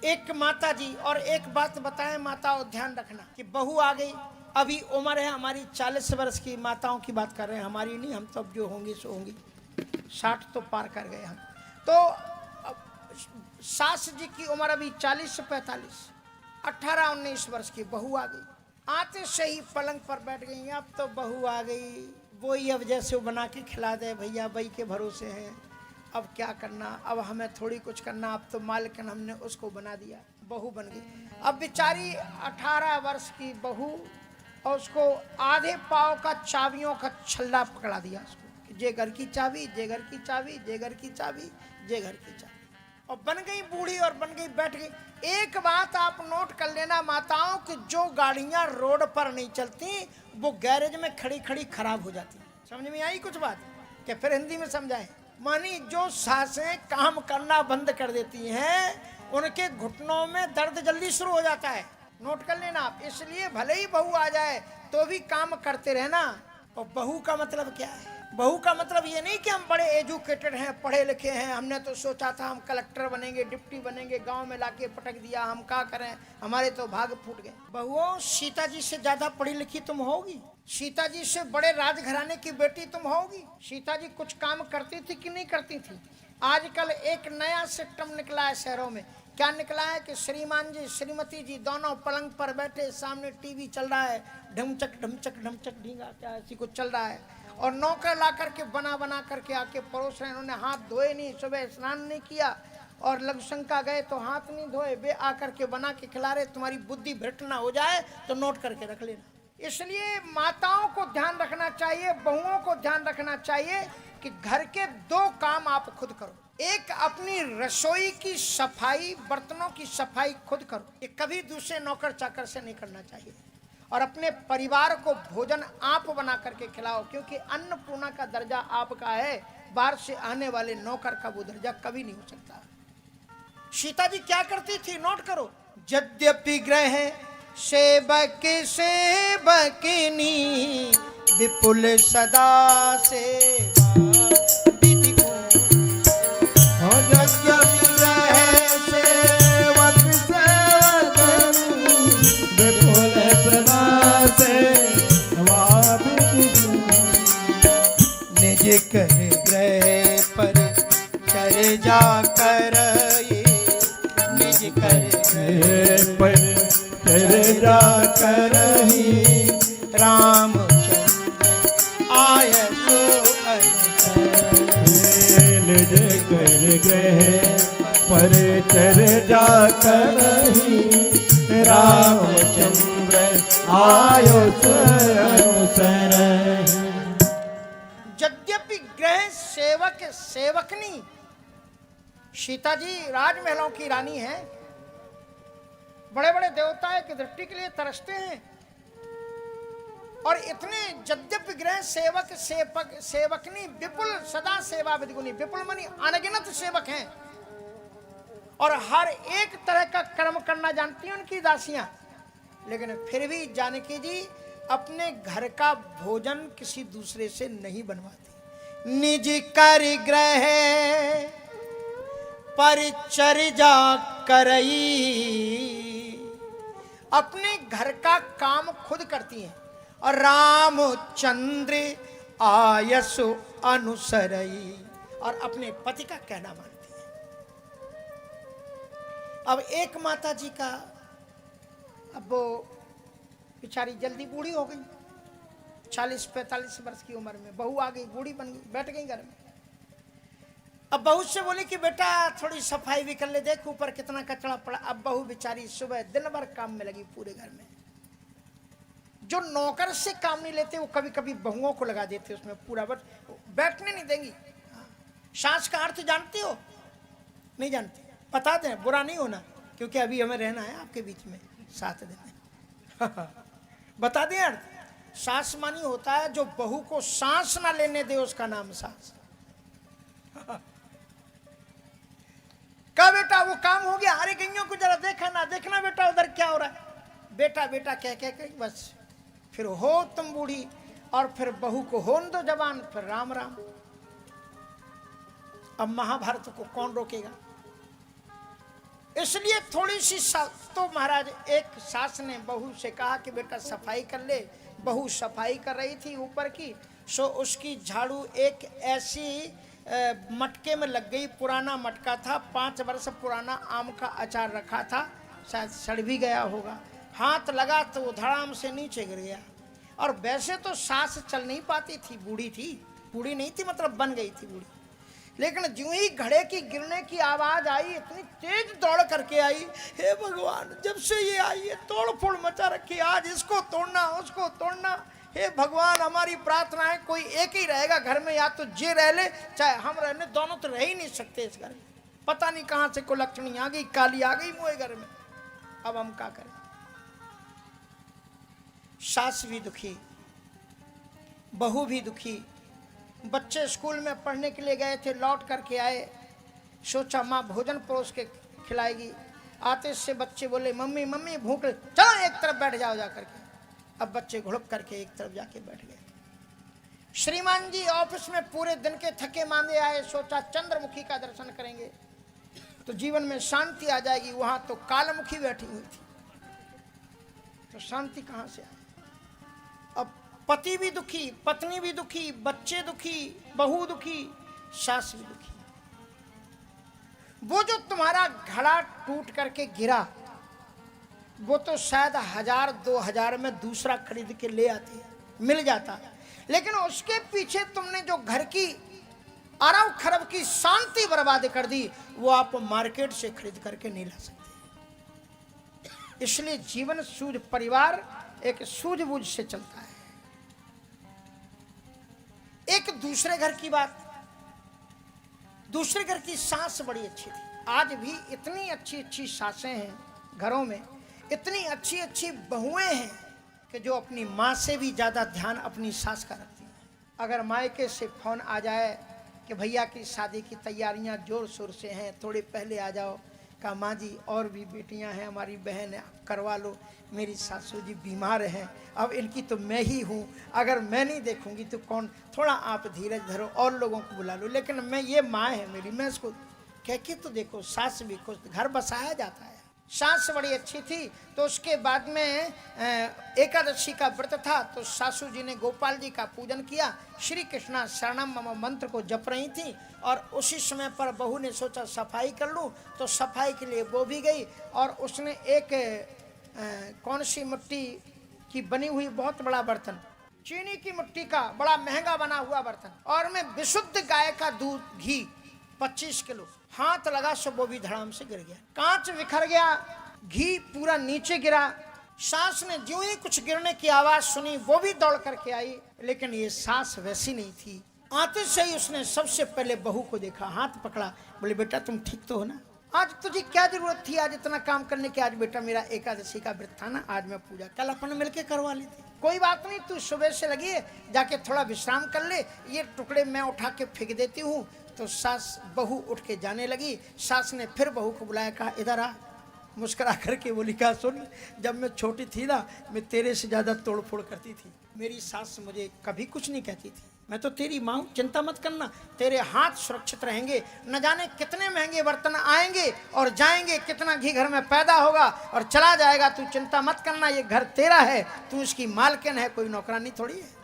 एक माता जी, और एक बात बताएं माताओं, ध्यान रखना कि बहू आ गई, अभी उम्र है हमारी 40 वर्ष की, माताओं की बात कर रहे हैं, हमारी नहीं, हम तो अब जो होंगी सो होंगी, 60 तो पार कर गए हम। तो सास जी की उम्र अभी 40 से 45, 18-19 वर्ष की बहू आ गई। आते से ही पलंग पर बैठ गई, अब तो बहू आ गई, वही अब जैसे वो बना के खिला दे, भैया बई के भरोसे हैं, अब क्या करना, अब हमें थोड़ी कुछ करना, अब तो मालिकन हमने उसको बना दिया, बहू बन गई। अब बेचारी 18 वर्ष की बहू, और उसको आधे पाव का चाबियों का छल्ला पकड़ा दिया उसको कि जे घर की चाबी, जे घर की चाबी, जे घर की चाबी, जे घर की चाबी, और बन गई बूढ़ी और बन गई बैठ गई। एक बात आप नोट कर लेना माताओं कि जो गाड़ियां रोड पर नहीं चलती वो गैरेज में खड़ी खड़ी खराब हो जाती। समझ में आई कुछ बात क्या? फिर हिंदी में समझाएं। मानी जो सासें काम करना बंद कर देती हैं उनके घुटनों में दर्द जल्दी शुरू हो जाता है, नोट कर लेना आप। इसलिए भले ही बहू आ जाए तो भी काम करते रहना। और बहू का मतलब क्या है? बहू का मतलब ये नहीं कि हम बड़े एजुकेटेड हैं, पढ़े लिखे हैं, हमने तो सोचा था हम कलेक्टर बनेंगे, डिप्टी बनेंगे, गांव में लाके पटक दिया, हम क्या करें, हमारे तो भाग फूट गए। बहुओं, सीता जी से ज्यादा पढ़ी लिखी तुम होगी, सीता जी से बड़े राजघराने की बेटी तुम होगी। सीता जी कुछ काम करती थी कि नहीं करती थी? आजकल एक नया सिस्टम निकला है शहरों में। क्या निकला है कि श्रीमान जी श्रीमती जी दोनों पलंग पर बैठे, सामने टीवी चल रहा है, ढमचक ढमचक ढमचक ढींगा क्या ऐसी कुछ चल रहा है, और नौकर ला करके बना बना करके आके परोस रहे हैं। उन्होंने हाथ धोए नहीं, सुबह स्नान नहीं किया, और लघुशंका गए तो हाथ नहीं धोए, वे आकर के बना के खिला रहे। तुम्हारी बुद्धि भ्रष्ट ना हो जाए तो नोट करके रख लेना। इसलिए माताओं को ध्यान रखना चाहिए, बहुओं को ध्यान रखना चाहिए कि घर के 2 काम आप खुद करो। एक, अपनी रसोई की सफाई, बर्तनों की सफाई खुद करो, ये कभी दूसरे नौकर चाकर से नहीं करना चाहिए। और अपने परिवार को भोजन आप बना करके खिलाओ, क्योंकि अन्नपूर्णा का दर्जा आपका है, बाहर से आने वाले नौकर का वो दर्जा कभी नहीं हो सकता। सीता जी क्या करती थी, नोट करो। यद्यपि ग्रह सेवक सेवकनी विपुल सदा सेवा विधि गुण। यद्यपि ग्रह सेवक सेवकनी विपुल सदा सेवा विधि गुण। निज कर ग्रह पर चर्चा कर, निज कर ग्रह पर चर्चा करहि रामचंद्र आय सो अनुसरण। निज कर ग्रह पर चर्चा करहि रामचंद्र आयो अनुसरण। यद्यपि ग्रह सेवक सेवकनी, सीता जी राजमहलों की रानी है, बड़े बड़े देवता की दृष्टि के लिए तरसते हैं, और इतने यद्यपि ग्रह सेवक सेवकनी विपुल सदा सेवा विधि गुणी। विपुल मानी अनगिनत सेवक हैं, और हर एक तरह का कर्म करना जानती हैं उनकी दासियां, लेकिन फिर भी जानकी जी अपने घर का भोजन किसी दूसरे से नहीं बनवाती। निज कर ग्रह परिचर्या करई, अपने घर का काम खुद करती हैं, और रामचंद्र आयसु अनुसरई, और अपने पति का कहना मानती हैं। अब एक माता जी का, अब वो बेचारी जल्दी बूढ़ी हो गई, 40-45 वर्ष की उम्र में बहू आ गई, बूढ़ी बन गई, बैठ गई घर में। अब बहू से बोले कि बेटा थोड़ी सफाई भी कर ले, देख ऊपर कितना कचरा पड़ा। अब बहू बेचारी सुबह दिन भर काम में लगी पूरे घर में। जो नौकर से काम नहीं लेते वो कभी कभी बहुओं को लगा देते उसमें पूरा, बस बैठने नहीं देंगी। सांस का अर्थ जानती हो? नहीं जानती? बता दें, बुरा नहीं होना, क्योंकि अभी हमें रहना है आपके बीच में 7 दिन। बता दें अर्थ। सांस मानी होता है जो बहू को सांस ना लेने दे, उसका नाम सांस। कहा बेटा वो काम हो गया, अरे गईयों को जरा देखा ना, देखना बेटा उधर क्या हो रहा है। बेटा बेटा कह कह के बस फिर हो तुम बूढ़ी, और फिर बहू को होन दो जवान, फिर राम राम। अब महाभारत को कौन रोकेगा? इसलिए थोड़ी सी तो महाराज एक सास ने बहू से कहा कि बेटा सफाई कर ले। बहू सफाई कर रही थी ऊपर की, सो उसकी झाड़ू एक ऐसी मटके में लग गई। पुराना मटका था, 5 वर्ष पुराना आम का अचार रखा था, शायद सड़ भी गया होगा। हाथ लगा तो वो धड़ाम से नीचे गिर गया। और वैसे तो सास चल नहीं पाती थी, बूढ़ी थी, बूढ़ी नहीं थी मतलब बन गई थी बूढ़ी। लेकिन ज्यों ही घड़े की गिरने की आवाज आई, इतनी तेज दौड़ करके आई, हे भगवान जब से ये आई है तोड़ फोड़ मचा रखी, आज इसको तोड़ना उसको तोड़ना। हे भगवान हमारी प्रार्थना है कोई एक ही रहेगा घर में, या तो जे रह ले चाहे हम रहने, दोनों तो रह ही नहीं सकते इस घर में। पता नहीं कहां से को लक्ष्मी आ गई, काली आ गई मोए घर में। अब हम क्या करें? सास भी दुखी, बहू भी दुखी। बच्चे स्कूल में पढ़ने के लिए गए थे, लौट करके आए, सोचा माँ भोजन परोस के खिलाएगी। आते से बच्चे बोले मम्मी मम्मी भूख, चलो एक तरफ बैठ जाओ जा करके। अब बच्चे घुड़क करके एक तरफ जाके बैठ गए। श्रीमान जी ऑफिस में पूरे दिन के थके मांदे आए, सोचा चंद्रमुखी का दर्शन करेंगे तो जीवन में शांति आ जाएगी। वहां तो कालमुखी बैठी हुई थी, तो शांति कहां से आए? अब पति भी दुखी, पत्नी भी दुखी, बच्चे दुखी, बहू दुखी, सास भी दुखी। वो जो तुम्हारा घड़ा टूट करके गिरा, वो तो शायद 1000-2000 में दूसरा खरीद के ले आती, मिल जाता, लेकिन उसके पीछे तुमने जो घर की अरब खरब की शांति बर्बाद कर दी, वो आप मार्केट से खरीद करके नहीं ला सकते। इसलिए जीवन सूझ, परिवार एक सूझबूझ से चलता है। एक दूसरे घर की बात, दूसरे घर की सास बड़ी अच्छी थी। आज भी इतनी अच्छी अच्छी सासें हैं घरों में, इतनी अच्छी अच्छी बहुएं हैं कि जो अपनी माँ से भी ज़्यादा ध्यान अपनी सास का रखती हैं। अगर मायके से फोन आ जाए कि भैया की शादी की तैयारियां जोर शोर से हैं, थोड़े पहले आ जाओ, कहा माँ जी और भी बेटियां हैं, हमारी बहन है, करवा लो, मेरी सासू जी बीमार हैं, अब इनकी तो मैं ही हूँ, अगर मैं नहीं देखूंगी तो कौन, थोड़ा आप धीरज धरो और लोगों को बुला लो, लेकिन मैं ये माँ है मेरी, मैं इसको कह के तो देखो। सास भी खुश, घर बसाया जाता है। सास बड़ी अच्छी थी। तो उसके बाद में एकादशी का व्रत था, तो सासू जी ने गोपाल जी का पूजन किया, श्री कृष्णा शरणम मम मंत्र को जप रही थी। और उसी समय पर बहू ने सोचा सफाई कर लूँ, तो सफाई के लिए वो भी गई और उसने एक कौन सी मिट्टी की बनी हुई बहुत बड़ा बर्तन, चीनी की मिट्टी का बड़ा महंगा बना हुआ बर्तन, और में विशुद्ध गाय का दूध घी 25 किलो, हाथ लगा सो वो भी धड़ाम से गिर गया, कांच बिखर गया, घी पूरा नीचे गिरा। सास ने ज्यों ही कुछ गिरने की आवाज सुनी, वो भी दौड़ करके आई, लेकिन ये सास वैसी नहीं थी। आते से ही उसने सबसे पहले बहू को देखा, हाथ पकड़ा, बोले बेटा तुम ठीक तो हो ना, आज तुझे क्या जरूरत थी आज इतना काम करने की? आज बेटा मेरा एकादशी का व्रत था ना, आज मैं पूजा, कल अपन मिलके करवा लेते। कोई बात नहीं, तू सुबह से लगी है, जाके थोड़ा विश्राम कर ले, ये टुकड़े मैं उठा के फेंक देती हूँ। तो सास बहू उठ के जाने लगी। सास ने फिर बहू को बुलाया, कहा इधर आ, मुस्कुरा करके बोली, कहा सुन, जब मैं छोटी थी ना, मैं तेरे से ज़्यादा तोड़ फोड़ करती थी, मेरी सास मुझे कभी कुछ नहीं कहती थी, मैं तो तेरी माँ हूँ, चिंता मत करना, तेरे हाथ सुरक्षित रहेंगे, न जाने कितने महंगे बर्तन आएंगे और जाएंगे, कितना घी घर में पैदा होगा और चला जाएगा, तू चिंता मत करना, ये घर तेरा है, तू इसकी मालकिन है, कोई नौकरानी थोड़ी है।